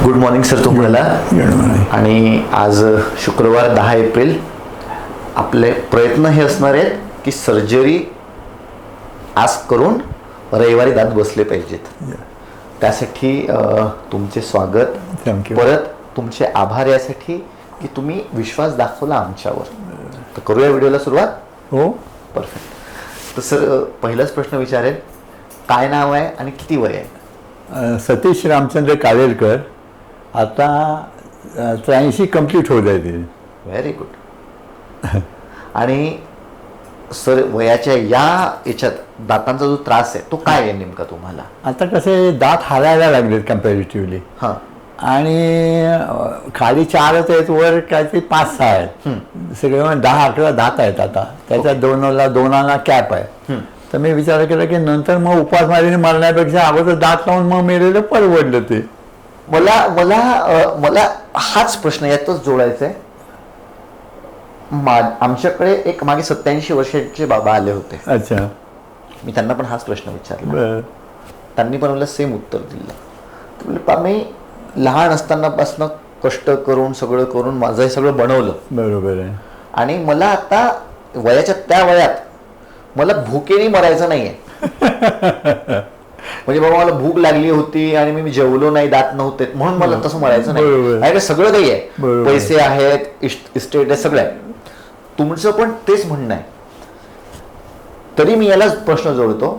Good morning sir तुम्हाला. आणि आज शुक्रवार 10 एप्रिल. आपले प्रयत्न हे असणार आहेत की सर्जरी आज करून रविवारी दात बसले पाहिजेत. त्यासाठी तुमचे स्वागत. थँक्यू. परत तुमचे आभार यासाठी की तुम्ही विश्वास दाखवला आमच्यावर. तर करूया व्हिडिओला सुरुवात. हो, परफेक्ट. तर सर पहिलाच प्रश्न विचारेल, काय नाव आहे आणि किती वय आहे? सतीश रामचंद्र कालेलकर. आता 83 कंप्लीट होत आहे ते. Very good. आणि सर वयाच्या याच्यात दातांचा जो त्रास आहे तो काय आहे नेमका तुम्हाला? आता कसे दात हारायला लागलेत कम्पॅरेटिव्हली. हां. आणि खाली 4च आहेत, वर काहीतरी 5-6 आहेत. सगळे 10-11 दात आहेत आता. त्याच्यात दोनाला कॅप आहे. तर मी विचार केला की नंतर मग उपासमारीने मरण्यापेक्षा अगोदर दात लावून मग मेलेलं परवडलं ते. मला मला मला हाच प्रश्न यातच जोडायचा आहे. आमच्याकडे एक मागे 87 वर्षाचे बाबा आले होते. अच्छा. मी त्यांना पण हाच प्रश्न विचारला. बरं. त्यांनी पण मला सेम उत्तर दिलं. तर म्हणजे मी लहान असतानापासून कष्ट करून सगळं करून माझं हे सगळं बनवलं. बरोबर आहे. आणि मला आता वयाच्या त्या वयात मला भुकेने मरायचं नाहीये. म्हणजे बाबा मला भूक लागली होती आणि मी जेवलो नाही, दात नव्हते म्हणून मला तसं मरायचं नाही. माझ्याकडे सगळं काही आहे, पैसे आहेत, इस्टेट आहे, सगळं आहे. तुमचं पण तेच म्हणणं आहे. तरी मी याला प्रश्न जोडतो,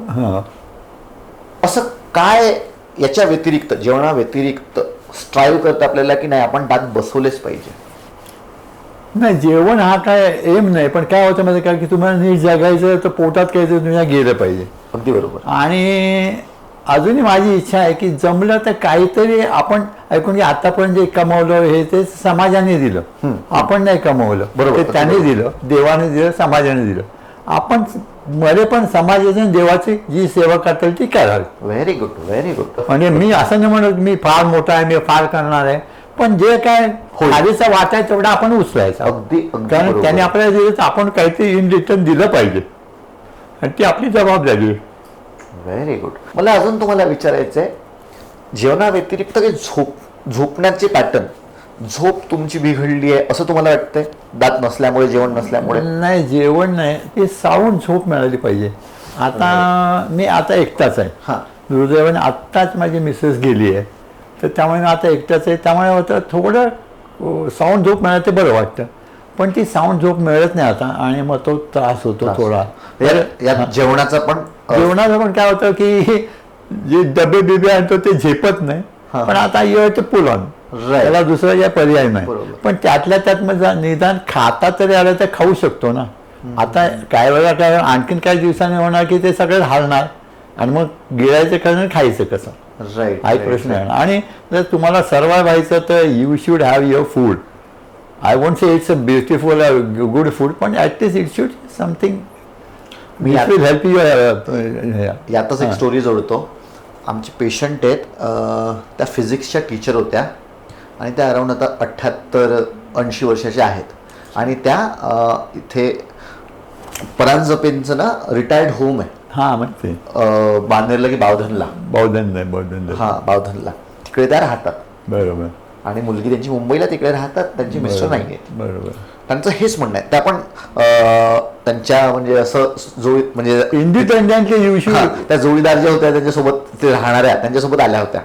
असं काय याच्या व्यतिरिक्त, जेवणा व्यतिरिक्त स्ट्राईव्ह करतं आपल्याला की नाही आपण दात बसवलेच पाहिजे? नाही, जेवण हा काय एम नाही, पण काय होतं माहिती का की तुम्हाला नीट जगायचं तर पोटात काहीतरी तुम्हाला गेलं पाहिजे. अगदी बरोबर. आणि अजूनही माझी इच्छा आहे की जमलं तर काहीतरी आपण ऐकून की आतापर्यंत जे कमवलं हे ते समाजाने दिलं. आपण नाही कमवलं, बरोबर. ते त्याने दिलं, देवाने दिलं, समाजाने दिलं. आपण मध्ये पण समाजाची देवाची जी सेवा करता येईल ती करावी. Very good, very good. म्हणजे मी असं नाही म्हणत मी फार मोठा आहे, मी फार करणार आहे, पण जे काय खालीचा वाटा आहे तेवढा आपण उचलायचा. अगदी कारण त्याने आपल्याला दिलं तर आपण काहीतरी इन रिटर्न दिलं पाहिजे आणि ती आपली जबाबदारी आहे. Very good. मला अजून तुम्हाला विचारायचं आहे, जेवणा व्यतिरिक्त काही झोपण्याचे पॅटर्न, झोप तुमची बिघडली आहे असं तुम्हाला वाटतंय दात नसल्यामुळे, जेवण नसल्यामुळे? नाही, जेवण नाही, ते सावून झोप मिळाली पाहिजे. आता मी आता एकटाच आहे. हां. दुर्दैवाने आत्ताच माझी मिसेस गेली आहे, तर त्यामुळे मी आता एकटाच आहे. त्यामुळे होतं थोडं साऊंड झोप मिळालं ते बरं वाटतं, पण ती साऊंड झोप मिळत नाही आता आणि मग तो त्रास होतो थोडा. जेवणाचा पण काय होतं की जे डबे बिबे आणतो ते झेपत नाही. पण आता येतं पुल ऑन, त्याला दुसरा काही पर्याय नाही. पण त्यातल्या त्यात मग निदान खाता तरी आलं तर खाऊ शकतो ना. आता काय वेळा काय आणखीन काही दिवसांनी होणार की ते सगळं हलणार आणि मग गिळायचं कसं, खायचं कसं, राईट, हा एक प्रश्न आहे. आणि जर तुम्हाला सर्वाइव्ह व्हायचं तर you should have your food. I won't say it's a beautiful good food, पण at least it should something will help you. यातच एक स्टोरी जोडतो. आमचे पेशंट आहेत, त्या फिजिक्सच्या टीचर होत्या आणि त्या अराऊंड आता 78-80 वर्षाच्या आहेत. आणि त्या इथे परांजपेंचं ना रिटायर्ड होम आहे. हां, माहिती. बांधलेलं की बावधनला. बौद्धन. हां, बावधनला. तिकडे त्या राहतात. बरोबर. आणि मुलगी त्यांची मुंबईला तिकडे राहतात, त्यांची मिस्टर नाही आहेत. बरोबर. त्यांचं हेच म्हणणं आहे. त्या पण त्यांच्या म्हणजे असं म्हणजे इंडिपेंडेंटली त्या जोडीदार ज्या होत्या त्यांच्यासोबत ते राहणाऱ्या त्यांच्यासोबत आल्या होत्या.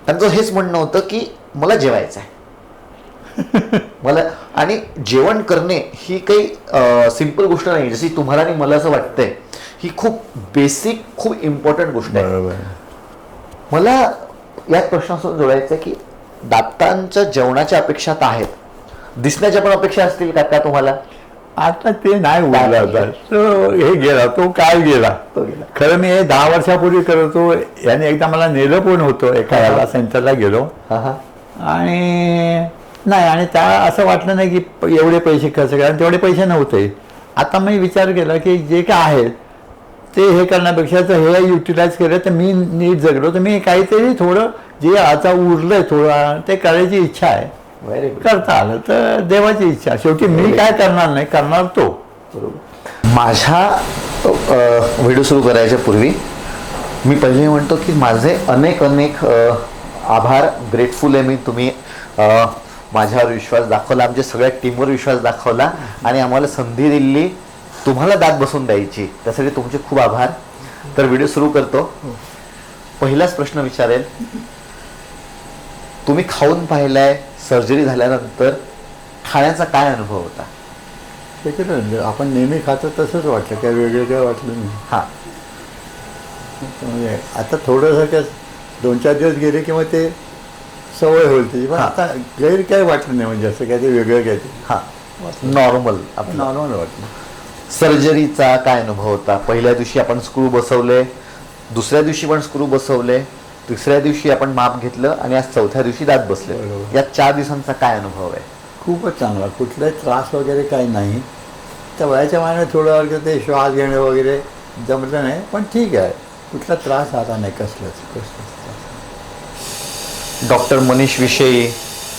त्यांचं हेच म्हणणं होतं की मला जेवायचं आहे. मला आणि जेवण करणे ही काही सिंपल गोष्ट नाही, जशी तुम्हाला आणि मला असं वाटतंय. ही खूप बेसिक, खूप इम्पॉर्टंट गोष्ट आहे. मला यात प्रश्न असं जोडायचं की दातांच्या जेवणाच्या अपेक्षा आता आहेत, दिसण्याच्या पण अपेक्षा असतील का तुम्हाला? आता ते नाही उरला होता, तो हे गेला, तो काय गेला. खरं मी हे 10 वर्षापूर्वी करतो. याने एकदा मला नेलं पण होतं, एका याला सेंटरला गेलो आणि नाही, आणि त्या असं वाटलं नाही की एवढे पैसे खर्च करा, तेवढे पैसे नव्हते. आता मी विचार केला की जे काय आहेत ते हे करण्यापेक्षा जर हे युटिलाइज केलं तर मी नीट जगलो तर मी काहीतरी थोडं जे आता उरलंय थोडं ते करायची इच्छा आहे. करता आलं तर देवाची इच्छा. शेवटी मी काय करणार नाही, करणार तो. बरोबर. माझ्या व्हिडिओ सुरू करायच्या पूर्वी मी पहिले म्हणतो की माझे अनेक आभार, ग्रेटफुल आहे मी. तुम्ही माझ्यावर विश्वास दाखवला, आमच्या सगळ्या टीमवर विश्वास दाखवला आणि आम्हाला संधी दिली तुम्हाला दात बसून द्यायची. त्यासाठी तुमचे खूप आभार. तर व्हिडिओ सुरू करतो. पहिलाच प्रश्न विचारेल, तुम्ही खाऊन पाहिलाय सर्जरी झाल्यानंतर, खाण्याचा काय अनुभव होता? त्याच्यात आपण नेहमी खातो तसंच वाटलं, काय वेगळं काय वाटलं नाही. हां, म्हणजे आता थोडंसं काय 2-4 दिवस गेले की मग ते सवय होईल त्याची, पण हां. आता गैर काय वाटलं नाही, म्हणजे असं काय ते वेगळं काय ते हां, नॉर्मल. आपलं नॉर्मल वाटलं. सर्जरीचा काय अनुभव होता? पहिल्या दिवशी आपण स्क्रू बसवले, दुसऱ्या दिवशी पण स्क्रू बसवले, तिसऱ्या दिवशी आपण माप घेतलं आणि आज चौथ्या दिवशी दात बसले. बरोबर. या 4 दिवसांचा काय अनुभव आहे? खूपच चांगला, कुठलाही त्रास वगैरे काही नाही. त्या वयाच्या मानाने थोडं वर्ग ते श्वास घेणं वगैरे जमलं नाही, पण ठीक आहे, कुठला त्रास आता नाही, कसलाच. डॉक्टर मनीष विषयी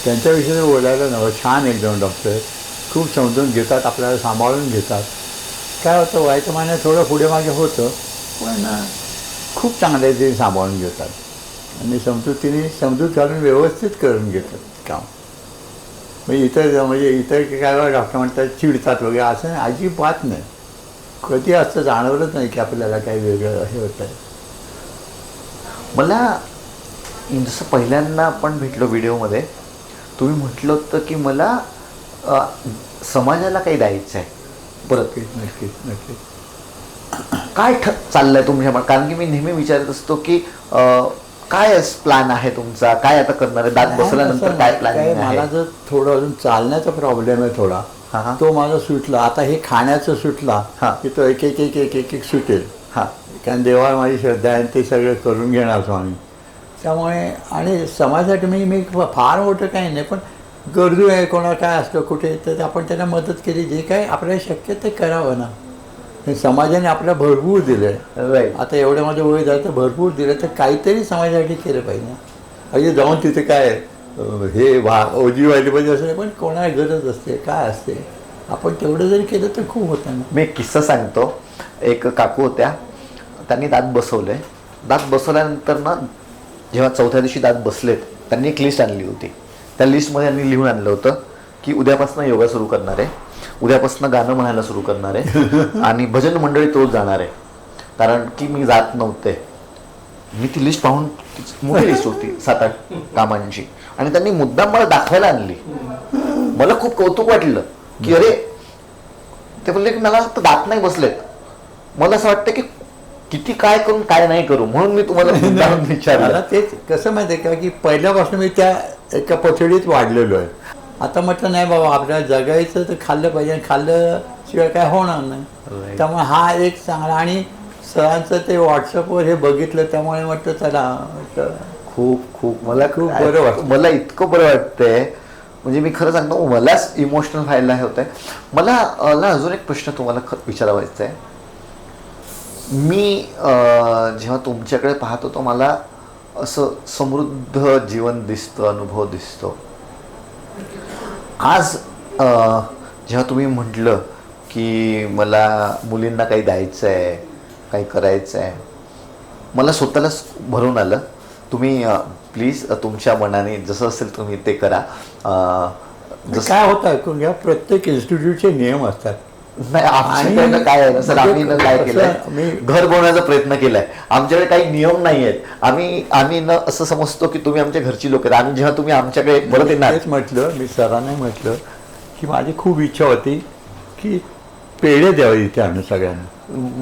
त्यांच्याविषयी बोलायला नवं, छान एकदम डॉक्टर, खूप समजून घेतात, आपल्याला सांभाळून घेतात. काय होतं वयाच्या मानाने थोडं पुढे मागे होतं, पण खूप चांगले ते सांभाळून घेतात आणि समजूत घालून व्यवस्थित करून घेतात काम. म्हणजे इतर काय डॉक्टर म्हणतात चिडतात वगैरे, असं नाही, अजिबात नाही. कधी असं जाणवलंच नाही की आपल्याला काही वेगळं हे होतं आहे. मला जसं पहिल्यांदा आपण भेटलो व्हिडिओमध्ये, तुम्ही म्हटलं होतं की मला समाजाला काही द्यायचं आहे परत. नक्कीच. काय चाललंय तुमच्या? कारण की मी नेहमी विचारत असतो की काय प्लॅन आहे तुमचा, काय आता करणार आहे, दात बसल्यानंतर काय प्लॅनिंग आहे? मला जर थोडं अजून चालण्याचा प्रॉब्लेम आहे थोडा, हां. तो माझा सुटला. आता हे खाण्याचं सुटला हां. की तो एक सुटेल. हां, कारण देवावर माझी श्रद्धा आहे, ते सगळं करून घेणार स्वामी. त्यामुळे आणि समाजासाठी मी फार मोठं काही नाही, पण गरजू आहे, कोणाला काय असलं कुठे, तर आपण त्यांना मदत केली, जे काय आपल्याला शक्य ते करावं ना. हे समाजाने आपल्याला भरपूर दिलं आहे. राईट. आता एवढं माझं वय झालं तर भरपूर दिलं, तर काहीतरी समाजासाठी केलं पाहिजे. म्हणजे जाऊन तिथे काय हे ओजी वाहिली पाहिजे असं नाही, पण कोणाला गरज असते, काय असते, आपण तेवढं जरी केलं तर खूप होतं ना. मी एक किस्सा सांगतो. एक काकू होत्या, त्यांनी दात बसवले. दात बसवल्यानंतर ना, जेव्हा चौथ्या दिवशी दात बसलेत, त्यांनी एक लिस्ट आणली होती. त्या लिस्टमध्ये त्यांनी लिहून आणलं होतं की उद्यापासून योगा सुरू करणार आहे, उद्यापासून गाणं म्हणायला सुरू करणार आहे आणि भजन मंडळी तोच जाणार आहे. कारण की मी जात नव्हते. मी ती लिस्ट पाहून, मोठी लिस्ट होती 7-8 कामांची, आणि त्यांनी मुद्दाम मला दाखवायला आणली. मला खूप कौतुक वाटलं की अरे, ते बोलले की मला फक्त दात नाही बसलेत. मला असं वाटतं की किती काय करून काय नाही करू, म्हणून मी तुम्हाला मुद्दाम विचारलं. मला तेच कसं माहिती आहे का, की पहिल्यापासून मी त्या एका पथडीत वाढलेलो आहे. आता म्हटलं नाही बाबा, आपल्याला जगायचं तर खाल्लं पाहिजे, आणि खाल्ल्याशिवाय काय होणार नाही. त्यामुळे हा एक चांगला, आणि सरांचं ते व्हॉट्सअपवर हे बघितलं, त्यामुळे म्हटलं चला. खूप मला खूप बरं वाटतं. मला इतकं बरं वाटतंय, म्हणजे मी खरं सांगतो मलाच इमोशनल व्हायला हे होतंय. मला अजून एक प्रश्न तुम्हाला विचारायचा आहे. मी जेव्हा तुमच्याकडे पाहतो तर मला असं समृद्ध जीवन दिसतं, अनुभव दिसतो. आज जेव्हा तुम्ही म्हटलं की मला मुलींना काही द्यायचं आहे, काही करायचं आहे, मला स्वतःलाच भरून आलं. तुम्ही प्लीज तुमच्या मनाने जसं असेल तुम्ही ते करा. काय होतं ऐकून घ्या, प्रत्येक इन्स्टिट्यूटचे नियम असतात. नाही, आमच्याकडे काय आहे सर, आम्ही काय केलंय, घर बनवण्याचा प्रयत्न केलाय. आमच्याकडे काही नियम नाही आहेत. आम्ही न असं समजतो की तुम्ही आमच्या घरची लोक आहेत. आम्ही जेव्हा तुम्ही आमच्याकडे परत येणार, तेच म्हटलं मी सरांना, म्हटलं की माझी खूप इच्छा होती की पेढे द्यावे इथे आणून सगळ्यांना.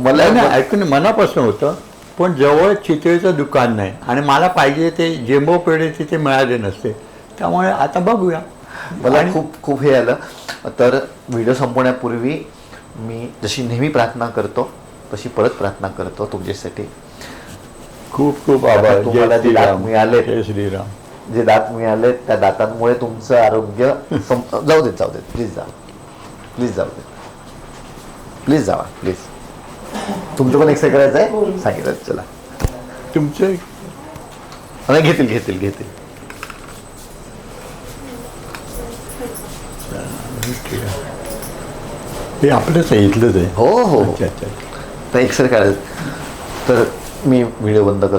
मला नाही, ऐकून मनापासून होतं, पण जवळ चितळेचं दुकान नाही, आणि मला पाहिजे ते जेम्बो पेढे तिथे मिळाले नसते. त्यामुळे आता बघूया. मला खूप हे आलं. तर व्हिडिओ संपवण्यापूर्वी मी जशी नेहमी प्रार्थना करतो तशी परत प्रार्थना करतो तुमच्यासाठी. खूप आभार. तुम्हाला जे दात मिळाले, जय श्रीराम. जे दात मिळाले त्या दातांमुळे तुमचं आरोग्य जाऊ देत प्लीज जावा प्लीज. तुमचं पण एक्सरे करायचं आहे सांगितलं. चला तुमचं घेतील. हे आपलंच आहे, इथलंच आहे. हो. अच्छा. तर एक्सरे काढायचं. तर मी व्हिडिओ बंद करतो.